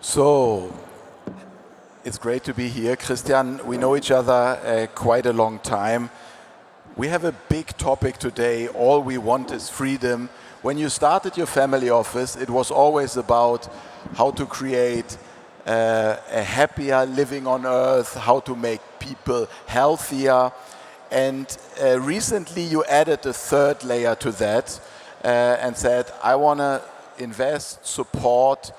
So, it's great to be here. Christian, we know each other quite a long time. We have a big topic today. All we want is freedom. When you started your family office, it was always about how to create a happier living on earth, how to make people healthier. And recently you added a third layer to that and said, I want to invest, support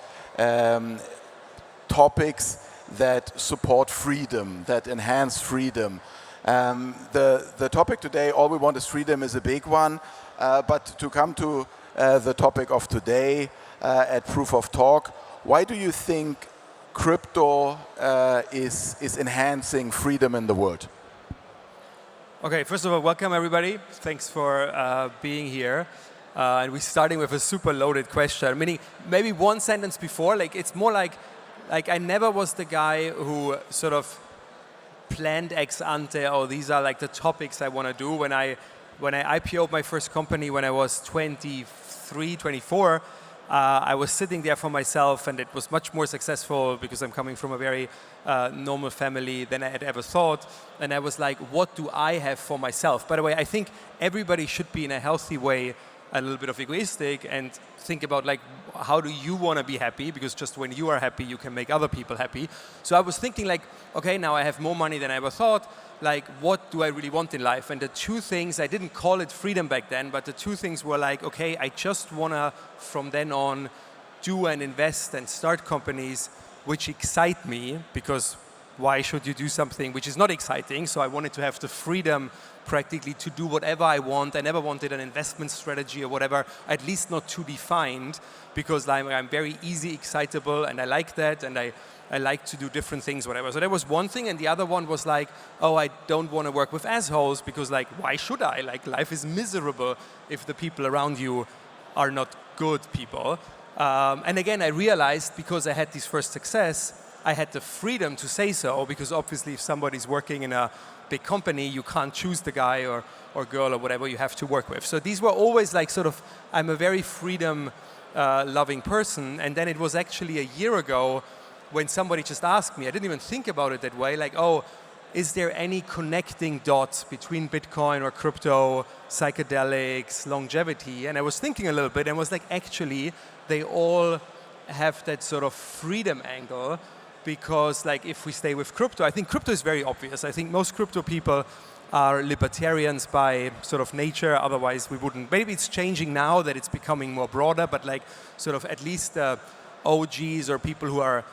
topics that support freedom, that enhance freedom. The topic today, all we want is freedom, is a big one. But to come to the topic of today at Proof of Talk, why do you think crypto is enhancing freedom in the world? Okay, first of all, welcome everybody. Thanks for being here. And we're starting with a super loaded question, meaning maybe one sentence before, it's more like I never was the guy who sort of planned ex ante, oh, these are like the topics I want to do. When I IPO'd my first company when I was 23, 24, I was sitting there for myself, and it was much more successful because I'm coming from a very normal family than I had ever thought. And I was like, what do I have for myself? By the way, I think everybody should be in a healthy way a little bit of egoistic and think about how do you want to be happy, because just when you are happy you can make other people happy. So I was thinking okay, now I have more money than I ever thought, what do I really want in life? And the two things, I didn't call it freedom back then, but the two things were okay, I just want to from then on do and invest and start companies which excite me, because why should you do something which is not exciting? So I wanted to have the freedom practically to do whatever I want. I never wanted an investment strategy or whatever, at least not too defined, because I'm very easy excitable and I like that, and I like to do different things, whatever. So that was one thing, and the other one was oh, I don't want to work with assholes, because why should I? Life is miserable if the people around you are not good people. And again, I realized because I had this first success, I had the freedom to say so, because obviously if somebody's working in a big company, you can't choose the guy or girl or whatever you have to work with. So these were always I'm a very freedom loving person. And then it was actually a year ago when somebody just asked me, I didn't even think about it that way, oh, is there any connecting dots between Bitcoin or crypto, psychedelics, longevity? And I was thinking a little bit and was actually, they all have that sort of freedom angle. Because if we stay with crypto, I think crypto is very obvious. I think most crypto people are libertarians by sort of nature, otherwise we wouldn't. Maybe it's changing now that it's becoming more broader, but sort of at least OGs or people who are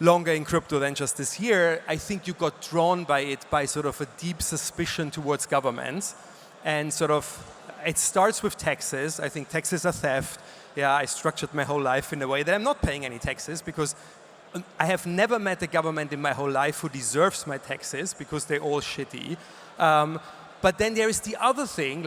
longer in crypto than just this year, I think you got drawn by it by sort of a deep suspicion towards governments. And sort of, it starts with taxes. I think taxes are theft. Yeah, I structured my whole life in a way that I'm not paying any taxes, because I have never met a government in my whole life who deserves my taxes, because they're all shitty. But then there is the other thing,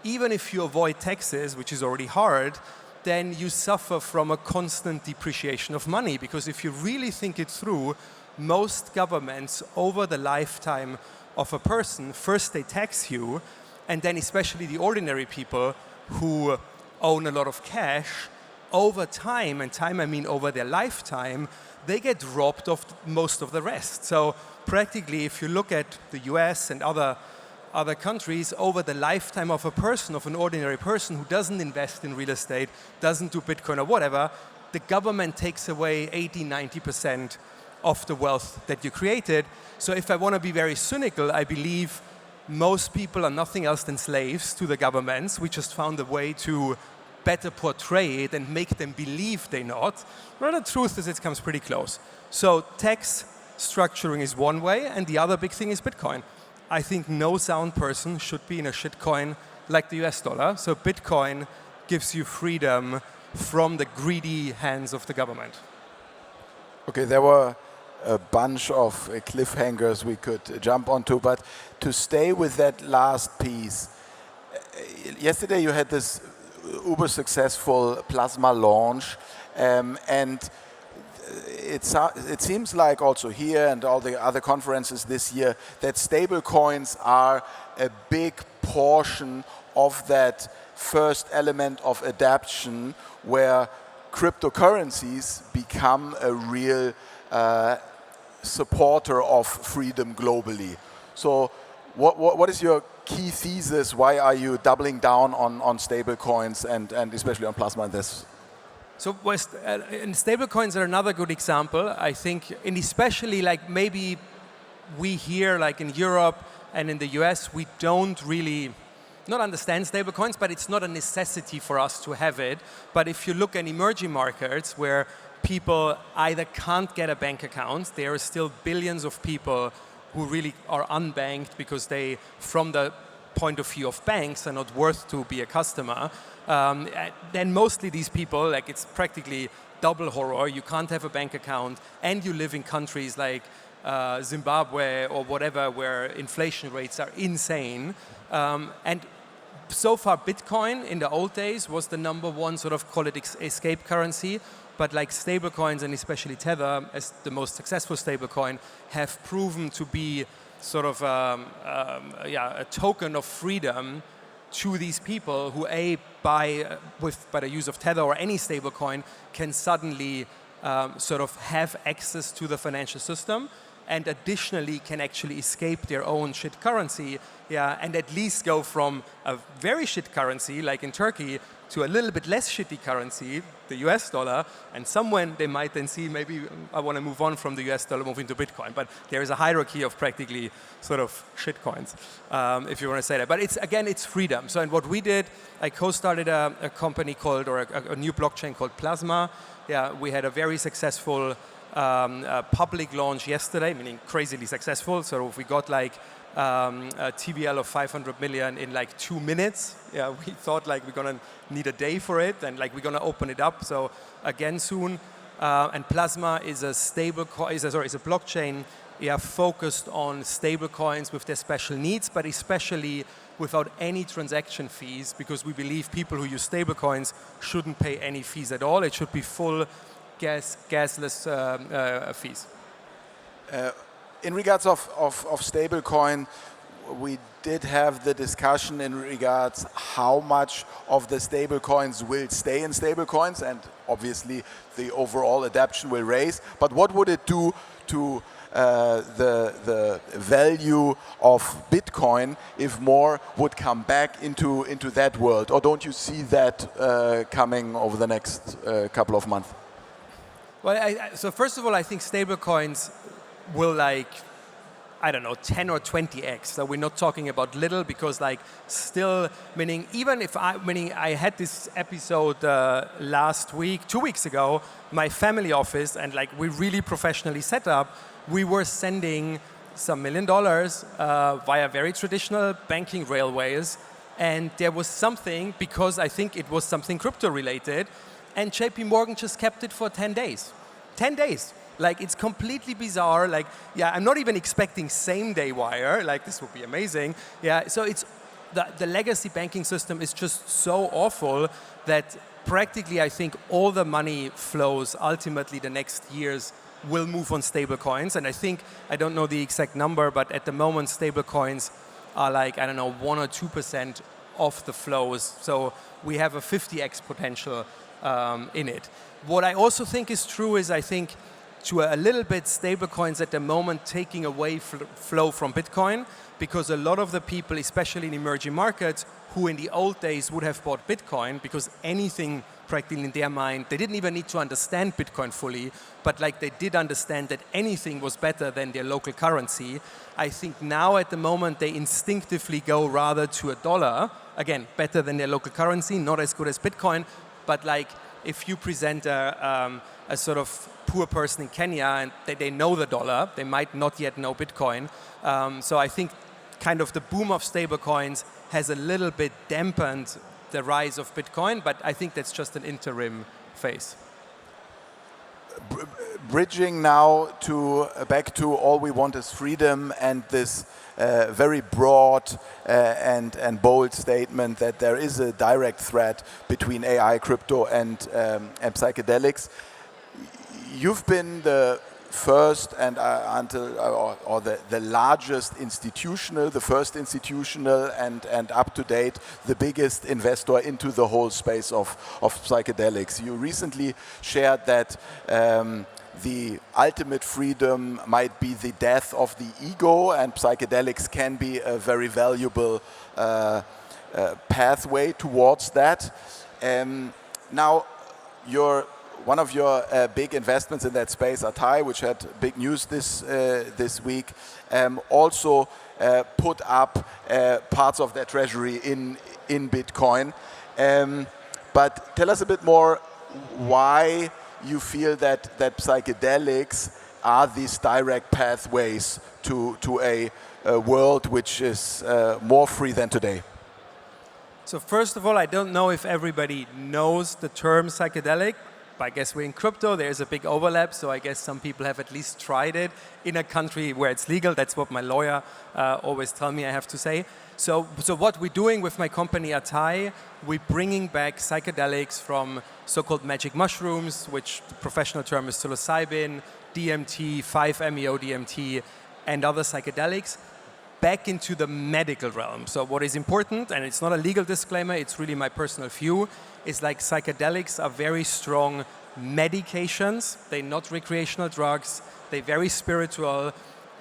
even if you avoid taxes, which is already hard, then you suffer from a constant depreciation of money. Because if you really think it through, most governments over the lifetime of a person, first they tax you, and then especially the ordinary people who own a lot of cash, over time, and time I mean over their lifetime, they get robbed of most of the rest. So practically, if you look at the US and other countries, over the lifetime of a person, of an ordinary person who doesn't invest in real estate, doesn't do Bitcoin or whatever, the government takes away 80-90% of the wealth that you created. So if I want to be very cynical, I believe most people are nothing else than slaves to the governments. We just found a way to better portray it and make them believe they're not. But the truth is it comes pretty close. So tax structuring is one way, and the other big thing is Bitcoin. I think no sound person should be in a shitcoin like the US dollar. So Bitcoin gives you freedom from the greedy hands of the government. Okay, there were a bunch of cliffhangers we could jump onto, but to stay with that last piece, yesterday you had this uber successful plasma launch, and it seems like also here and all the other conferences this year that stable coins are a big portion of that first element of adaption, where cryptocurrencies become a real supporter of freedom globally. So what is your key thesis? Why are you doubling down on stable coins and especially on plasma in this? So and stablecoins are another good example, I think, and especially like maybe we here, like in Europe and in the US, we don't really not understand stablecoins, but it's not a necessity for us to have it. But if you look at emerging markets where people either can't get a bank account, there are still billions of people who really are unbanked because they, from the point of view of banks, are not worth to be a customer. Then mostly these people, like it's practically double horror. You can't have a bank account and you live in countries like Zimbabwe or whatever where inflation rates are insane. And so far Bitcoin in the old days was the number one sort of, call it escape currency. But like stablecoins and especially Tether as the most successful stablecoin have proven to be sort of a token of freedom to these people who by the use of Tether or any stablecoin can suddenly sort of have access to the financial system and additionally can actually escape their own shit currency, and at least go from a very shit currency like in Turkey to a little bit less shitty currency, the US dollar, and someone they might then see maybe I want to move on from the US dollar, move into Bitcoin. But there is a hierarchy of practically sort of shit coins, if you want to say that. But it's freedom. So and what we did, I co-started a company called, or a new blockchain called Plasma. Yeah, we had a very successful public launch yesterday, meaning crazily successful. So we got like a TVL of 500 million in like 2 minutes. Yeah, we thought like we're gonna need a day for it, and like we're gonna open it up. So again soon, and Plasma is a is a blockchain, focused on stable coins with their special needs, but especially without any transaction fees, because we believe people who use stable coins shouldn't pay any fees at all. It should be full gasless fees. In regards of stablecoin, we did have the discussion in regards how much of the stablecoins will stay in stablecoins, and obviously the overall adoption will raise. But what would it do to the value of Bitcoin if more would come back into that world? Or don't you see that coming over the next couple of months? Well, so first of all, I think stablecoins will 10 or 20x. So we're not talking about little, because still, meaning I had this episode last week, 2 weeks ago, my family office, and we really professionally set up, we were sending some $1 million via very traditional banking railways. And there was something, because I think it was something crypto related, and JP Morgan just kept it for 10 days. 10 days. It's completely bizarre. I'm not even expecting same-day wire. This would be amazing. Yeah, so it's the legacy banking system is just so awful that practically I think all the money flows ultimately the next years will move on stable coins. And I don't know the exact number, but at the moment stable coins are 1 or 2% of the flows. So we have a 50x potential in it. What I also think is true is I think to a little bit stablecoins at the moment taking away flow from Bitcoin, because a lot of the people, especially in emerging markets, who in the old days would have bought Bitcoin because anything practically in their mind, they didn't even need to understand Bitcoin fully, but they did understand that anything was better than their local currency. I think now at the moment they instinctively go rather to a dollar, again, better than their local currency, not as good as Bitcoin, but if you present a sort of poor person in Kenya and they know the dollar, they might not yet know Bitcoin. So I think kind of the boom of stablecoins has a little bit dampened the rise of Bitcoin, but I think that's just an interim phase. Bridging now back to all we want is freedom, and this very broad and bold statement that there is a direct threat between AI, crypto, and psychedelics. You've been the first and the largest institutional, the first institutional and up to date, the biggest investor into the whole space of psychedelics. You recently shared that the ultimate freedom might be the death of the ego, and psychedelics can be a very valuable pathway towards that. Now, one of your big investments in that space, Apeiron, which had big news this week, also put up parts of their treasury in Bitcoin. But tell us a bit more why you feel that psychedelics are these direct pathways to a world which is more free than today. So first of all, I don't know if everybody knows the term psychedelic. I guess we're in crypto, there's a big overlap, so I guess some people have at least tried it in a country where it's legal. That's what my lawyer always tells me I have to say. So what we're doing with my company Apeiron, we're bringing back psychedelics from so-called magic mushrooms, which the professional term is psilocybin, DMT, 5-MeO-DMT, and other psychedelics, back into the medical realm. So what is important, and it's not a legal disclaimer, it's really my personal view, is like psychedelics are very strong medications. They're not recreational drugs. They're very spiritual,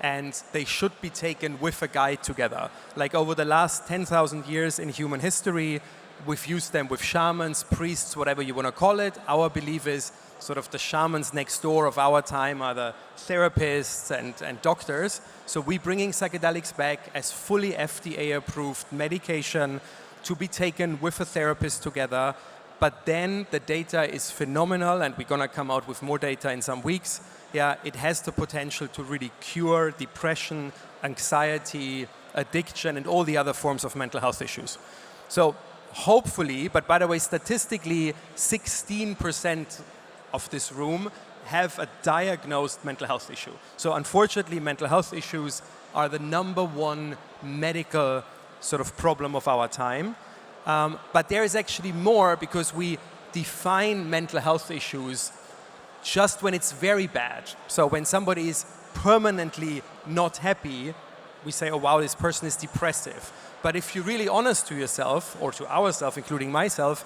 and they should be taken with a guide together. Like over the last 10,000 years in human history, we've used them with shamans, priests, whatever you want to call it. Our belief is sort of the shamans next door of our time are the therapists and doctors. So we're bringing psychedelics back as fully FDA-approved medication to be taken with a therapist together. But then the data is phenomenal, and we're going to come out with more data in some weeks. Yeah, it has the potential to really cure depression, anxiety, addiction, and all the other forms of mental health issues. So hopefully, but by the way, statistically, 16% of this room have a diagnosed mental health issue. So unfortunately, mental health issues are the #1 medical sort of problem of our time. But there is actually more, because we define mental health issues just when it's very bad. So when somebody is permanently not happy, we say, oh wow, this person is depressive. But if you're really honest to yourself, or to ourselves, including myself,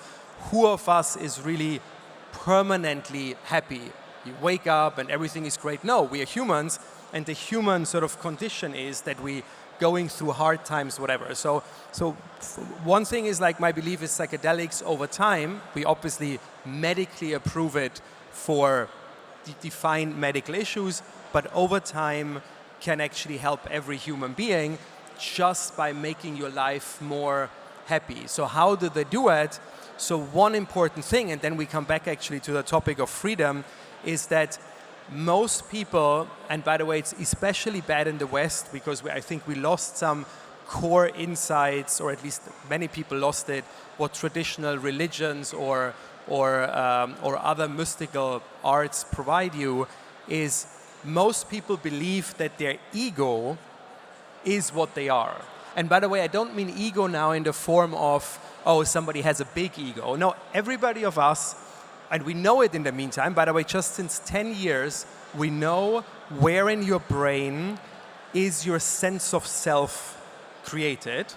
who of us is really permanently happy? You wake up and everything is great. No, we are humans, and the human sort of condition is that we going through hard times, whatever. So one thing is, like, my belief is psychedelics over time, we obviously medically approve it for defined medical issues, but over time can actually help every human being just by making your life more happy. So how do they do it? So one important thing, and then we come back actually to the topic of freedom, is that most people, and by the way, it's especially bad in the West, because I think we lost some core insights, or at least many people lost it, what traditional religions or other mystical arts provide you, is most people believe that their ego is what they are. And by the way, I don't mean ego now in the form of, oh, somebody has a big ego. No, everybody of us, and we know it in the meantime, by the way, just since 10 years, we know where in your brain is your sense of self created.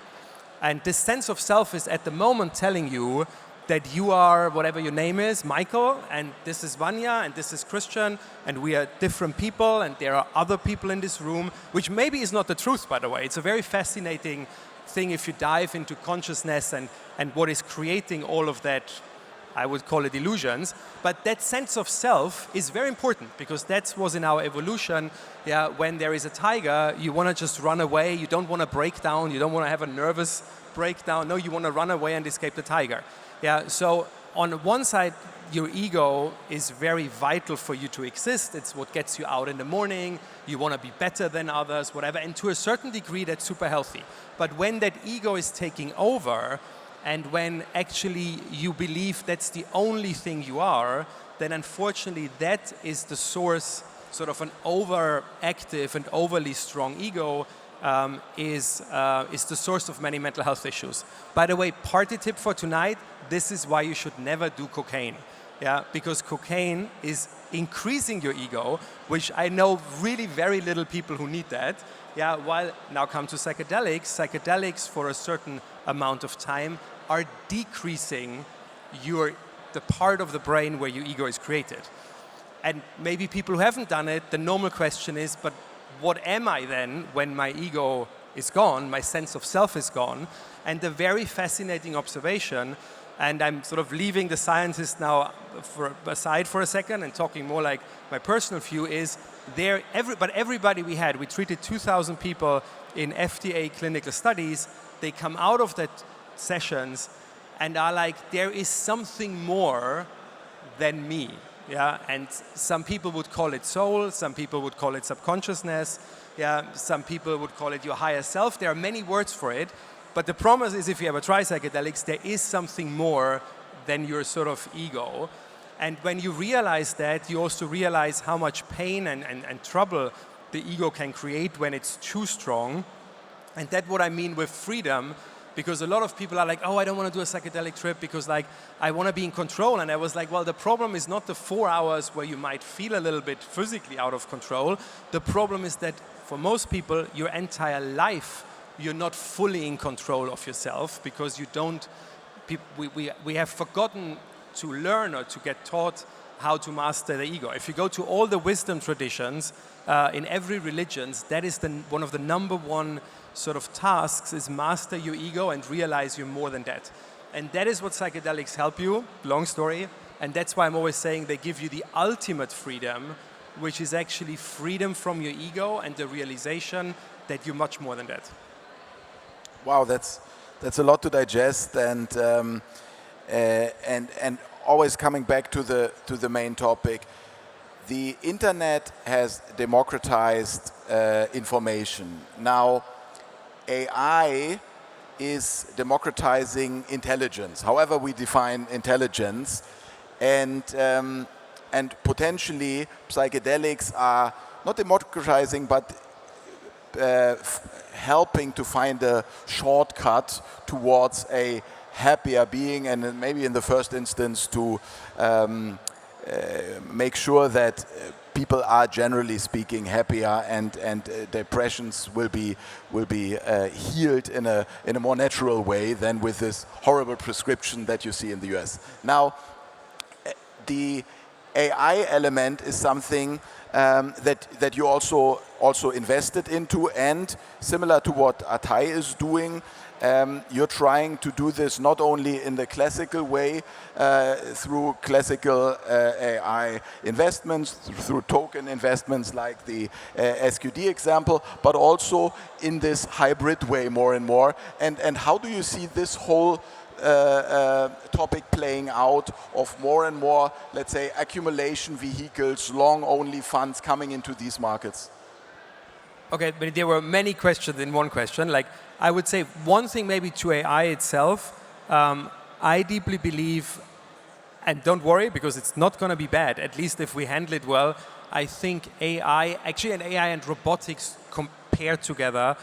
And this sense of self is at the moment telling you that you are, whatever your name is, Michael, and this is Wanja, and this is Christian, and we are different people, and there are other people in this room, which maybe is not the truth, by the way. It's a very fascinating thing if you dive into consciousness and what is creating all of that. I would call it illusions, but that sense of self is very important, because that was in our evolution. Yeah, when there is a tiger, you want to just run away. You don't want to break down. You don't want to have a nervous breakdown. No, you want to run away and escape the tiger. Yeah, so on one side, your ego is very vital for you to exist. It's what gets you out in the morning. You want to be better than others, whatever. And to a certain degree, that's super healthy. But when that ego is taking over, and when actually you believe that's the only thing you are, then unfortunately that is the source, sort of an overactive and overly strong ego is the source of many mental health issues. By the way, party tip for tonight, this is why you should never do cocaine. Yeah, because cocaine is increasing your ego, which I know really very little people who need that. Yeah, while now come to psychedelics. Psychedelics for a certain amount of time are decreasing the part of the brain where your ego is created. And maybe people who haven't done it, the normal question is, but what am I then when my ego is gone, my sense of self is gone? And the very fascinating observation, and I'm sort of leaving the scientist now aside for a second and talking more like my personal view is, but everybody we treated 2,000 people in FDA clinical studies, they come out of that sessions and are like, there is something more than me. Yeah, and some people would call it soul, some people would call it subconsciousness, yeah, some people would call it your higher self. There are many words for it, but the promise is if you ever try psychedelics, there is something more than your sort of ego. And when you realize that, you also realize how much pain and trouble the ego can create when it's too strong. And that's what I mean with freedom. Because a lot of people are like, oh, I don't want to do a psychedelic trip because like I want to be in control. And I was like, well, the problem is not the 4 hours where you might feel a little bit physically out of control. The problem is that for most people, your entire life, you're not fully in control of yourself because you don't, we have forgotten to learn or to get taught how to master the ego. If you go to all the wisdom traditions in every religion, that is one of the number one sort of tasks is master your ego and realize you're more than that. And that is what psychedelics help you, long story. And that's why I'm always saying they give you the ultimate freedom, which is actually freedom from your ego and the realization that you're much more than that. Wow, that's a lot to digest, and always coming back to the main topic. The internet has democratized information. Now, AI is democratizing intelligence, however we define intelligence, and potentially psychedelics are not democratizing but helping to find a shortcut towards a happier being, and maybe in the first instance to make sure that people are generally speaking happier, and depressions will be healed in a more natural way than with this horrible prescription that you see in the US. Now, the AI element is something that you also invested into, and similar to what Atai is doing, you're trying to do this not only in the classical way through classical AI investments, through token investments like the SQD example, but also in this hybrid way more and more. And how do you see this whole topic playing out of more and more, let's say, accumulation vehicles, long-only funds coming into these markets? Okay, but there were many questions in one question. Like, I would say one thing maybe to AI itself, I deeply believe, and don't worry because it's not going to be bad, at least if we handle it well. I think AI and robotics compared together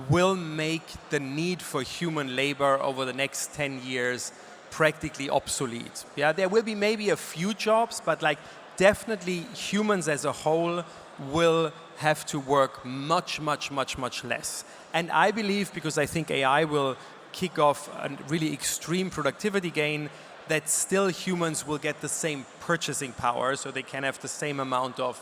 will make the need for human labor over the next 10 years practically obsolete. Yeah, there will be maybe a few jobs, but like definitely humans as a whole will have to work much less. And I believe, because I think AI will kick off a really extreme productivity gain, that still humans will get the same purchasing power, so they can have the same amount of,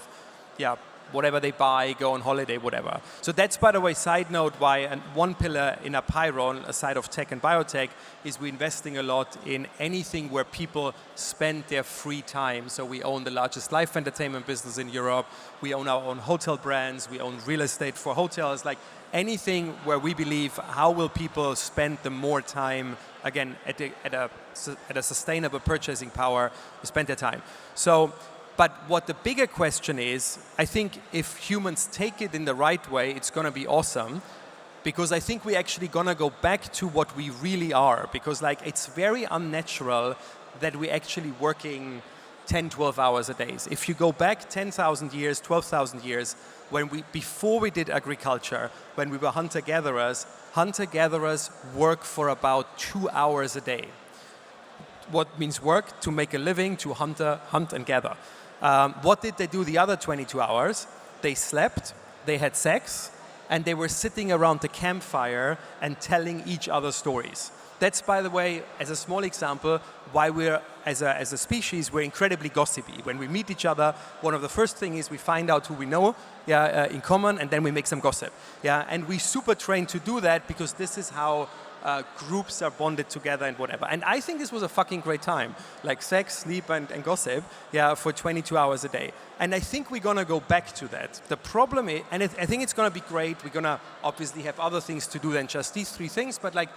whatever they buy, go on holiday, whatever. So that's, by the way, side note, why one pillar in Apeiron, aside of tech and biotech, is we're investing a lot in anything where people spend their free time. So we own the largest live entertainment business in Europe. We own our own hotel brands. We own real estate for hotels. Like anything where we believe, how will people spend the more time, again, at a sustainable purchasing power, spend their time. So, but what the bigger question is, I think if humans take it in the right way, it's going to be awesome, because I think we're actually going to go back to what we really are, because like it's very unnatural that we're actually working 10, 12 hours a day. If you go back 10,000 years, 12,000 years, before we did agriculture, when we were hunter-gatherers work for about 2 hours a day. What means work? To make a living, to hunt and gather. What did they do the other 22 hours? They slept, they had sex, and they were sitting around the campfire and telling each other stories. That's, by the way, as a small example, why we're, as a species, we're incredibly gossipy. When we meet each other, one of the first things is we find out who we know in common, and then we make some gossip. And we super trained to do that because this is how groups are bonded together and whatever. And I think this was a fucking great time. Like sex, sleep, and gossip, for 22 hours a day. And I think we're going to go back to that. The problem is, and I think it's going to be great, we're going to obviously have other things to do than just these three things, but like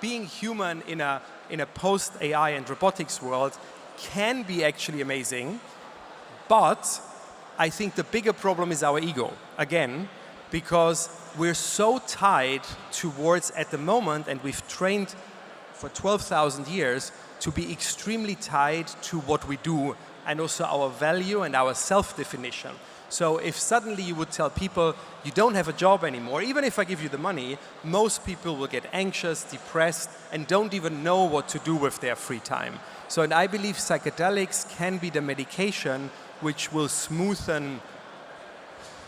being human in a post-AI and robotics world can be actually amazing, but I think the bigger problem is our ego, again, because we're so tied towards, at the moment, and we've trained for 12,000 years to be extremely tied to what we do and also our value and our self-definition. So if suddenly you would tell people you don't have a job anymore, even if I give you the money, most people will get anxious, depressed, and don't even know what to do with their free time. So, and I believe psychedelics can be the medication which will smoothen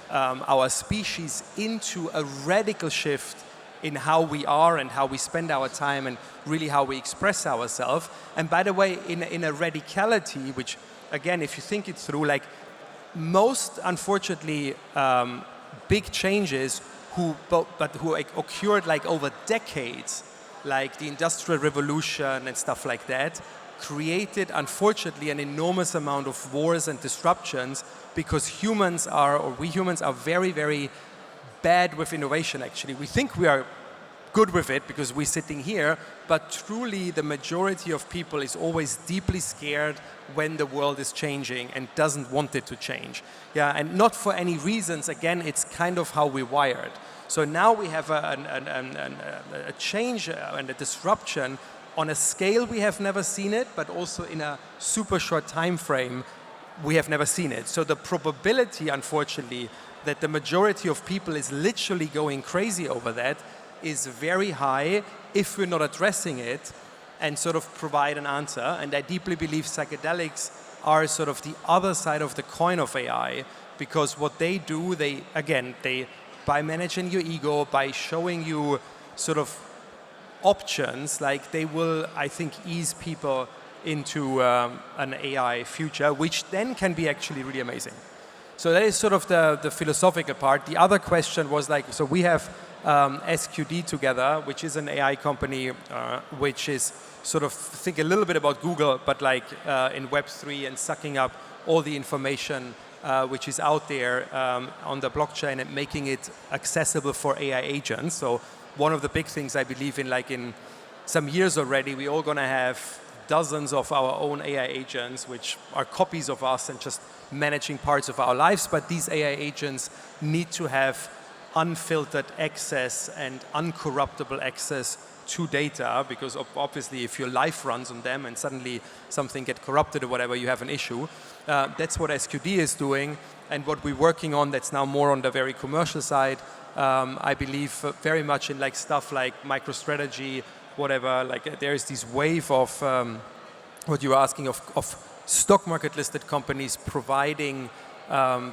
our species into a radical shift in how we are and how we spend our time and really how we express ourselves. And by the way, in a radicality, which again, if you think it through, like most, unfortunately, big changes who occurred like over decades, like the Industrial Revolution and stuff like that, created, unfortunately, an enormous amount of wars and disruptions because we humans are very, very bad with innovation, actually. We think we are good with it because we're sitting here, but truly the majority of people is always deeply scared when the world is changing and doesn't want it to change. And not for any reasons. Again, it's kind of how we're wired. So now we have a change and a disruption on a scale we have never seen it, but also in a super short time frame we have never seen it. So the probability, unfortunately, that the majority of people is literally going crazy over that is very high if we're not addressing it and sort of provide an answer. And I deeply believe psychedelics are sort of the other side of the coin of AI, because what they do, they by managing your ego, by showing you sort of options, like they will, I think, ease people into an AI future, which then can be actually really amazing. So that is sort of the philosophical part. The other question was like, so we have SQD together, which is an AI company, which is sort of, think a little bit about Google, but like in Web3 and sucking up all the information which is out there on the blockchain and making it accessible for AI agents. So one of the big things I believe in, like in some years already, we're all going to have dozens of our own AI agents, which are copies of us and just managing parts of our lives. But these AI agents need to have unfiltered access and uncorruptible access to data, because obviously if your life runs on them and suddenly something gets corrupted or whatever, you have an issue. That's what SQD is doing, and what we're working on that's now more on the very commercial side. I believe very much in like stuff like MicroStrategy, whatever. Like there is this wave of what you were asking of stock market listed companies providing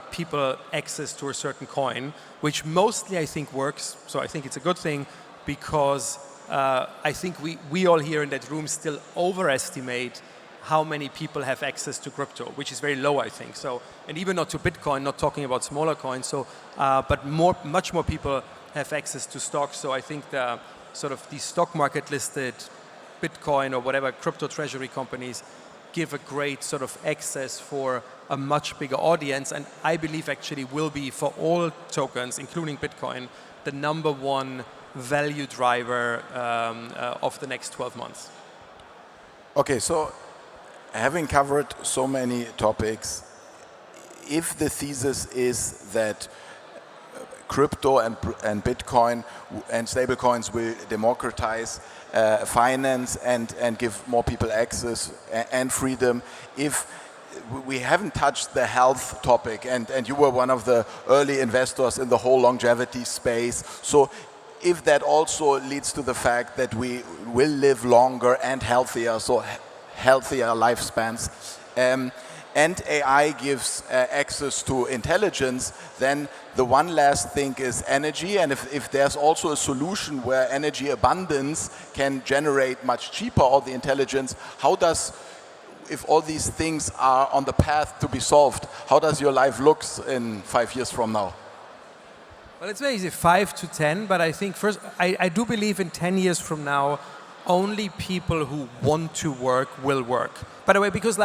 people access to a certain coin, which mostly I think works. So I think it's a good thing, because I think we all here in that room still overestimate how many people have access to crypto, which is very low, I think. So, and even not to Bitcoin, not talking about smaller coins. So, but much more people have access to stocks. So I think the sort of the stock market listed Bitcoin or whatever crypto treasury companies give a great sort of access for a much bigger audience, and I believe actually will be, for all tokens, including Bitcoin, the #1 value driver of the next 12 months. Okay, so having covered so many topics, if the thesis is that crypto and Bitcoin and stablecoins will democratize finance and give more people access and freedom, if we haven't touched the health topic, and you were one of the early investors in the whole longevity space, so if that also leads to the fact that we will live longer and healthier, so healthier lifespans, and AI gives access to intelligence, then the one last thing is energy. And if there's also a solution where energy abundance can generate much cheaper all the intelligence, if all these things are on the path to be solved, how does your life look in 5 years from now? Well, it's very easy, 5 to 10, but I think first, I do believe in 10 years from now, only people who want to work will work. By the way, because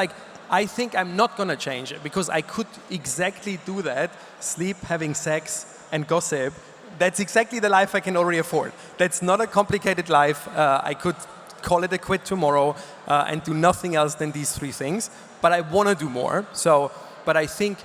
I think I'm not going to change it, because I could exactly do that, sleep, having sex, and gossip. That's exactly the life I can already afford. That's not a complicated life. I could call it a quit tomorrow and do nothing else than these 3 things, but I want to do more. But I think,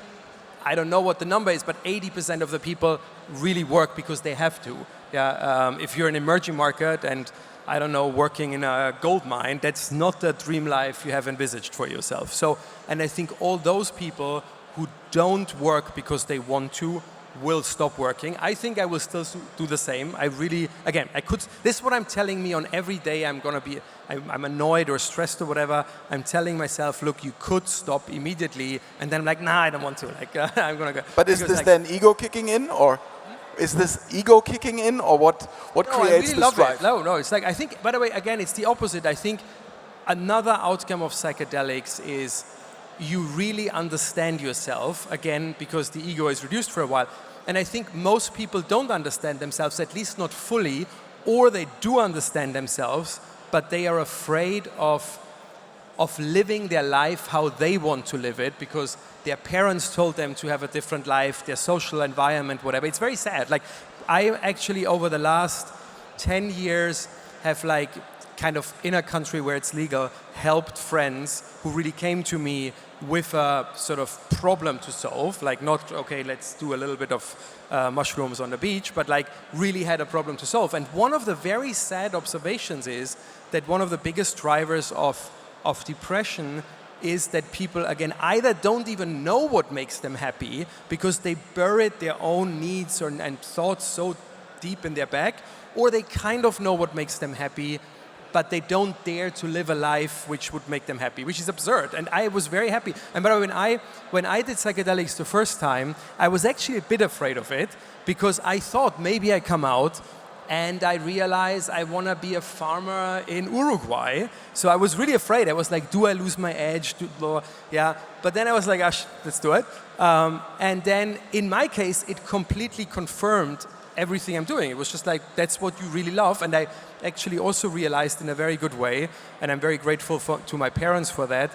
I don't know what the number is, but 80% of the people really work because they have to. Yeah, if you're an emerging market and, I don't know, working in a gold mine, that's not the dream life you have envisaged for yourself. And I think all those people who don't work because they want to will stop working. I think I will still do the same. This is what I'm telling me on every day I'm annoyed or stressed or whatever. I'm telling myself, look, you could stop immediately. And then I'm like, nah, I don't want to. I'm going to go. But is this then ego kicking in, or? Is this ego kicking in, or what creates this drive? No, it's I think, by the way, again, it's the opposite. I think another outcome of psychedelics is you really understand yourself, again, because the ego is reduced for a while. And I think most people don't understand themselves, at least not fully, or they do understand themselves, but they are afraid of living their life how they want to live it, because their parents told them to have a different life, their social environment, whatever. It's very sad. I actually, over the last 10 years, have kind of in a country where it's legal, helped friends who really came to me with a sort of problem to solve, not, okay, let's do a little bit of mushrooms on the beach, but really had a problem to solve. And one of the very sad observations is that one of the biggest drivers of depression is that people, again, either don't even know what makes them happy because they buried their own needs and thoughts so deep in their back, or they kind of know what makes them happy, but they don't dare to live a life which would make them happy, which is absurd. And I was very happy. And by the way, when I did psychedelics the first time, I was actually a bit afraid of it, because I thought maybe I come out and I realized I want to be a farmer in Uruguay. So I was really afraid. I was like, do I lose my edge? Yeah. But then I was like, let's do it. And then in my case, it completely confirmed everything I'm doing. It was just that's what you really love. And I actually also realized in a very good way, and I'm very grateful to my parents for that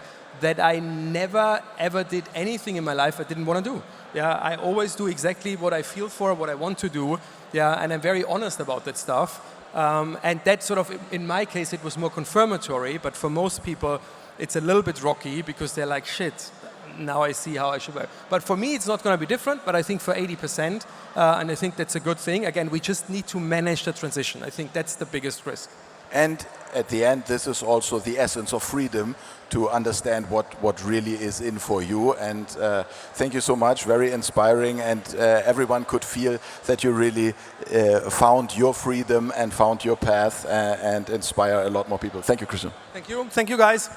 I never ever did anything in my life I didn't want to do. Yeah, I always do exactly what I feel for, what I want to do. Yeah, and I'm very honest about that stuff. And that sort of, in my case, it was more confirmatory, but for most people, it's a little bit rocky because they're like, shit, now I see how I should work. But for me, it's not going to be different, but I think for 80%, and I think that's a good thing. Again, we just need to manage the transition. I think that's the biggest risk. And at the end, this is also the essence of freedom, to understand what really is in for you. And thank you so much, very inspiring, and everyone could feel that you really found your freedom and found your path and inspire a lot more people. Thank you, Christian. Thank you, guys.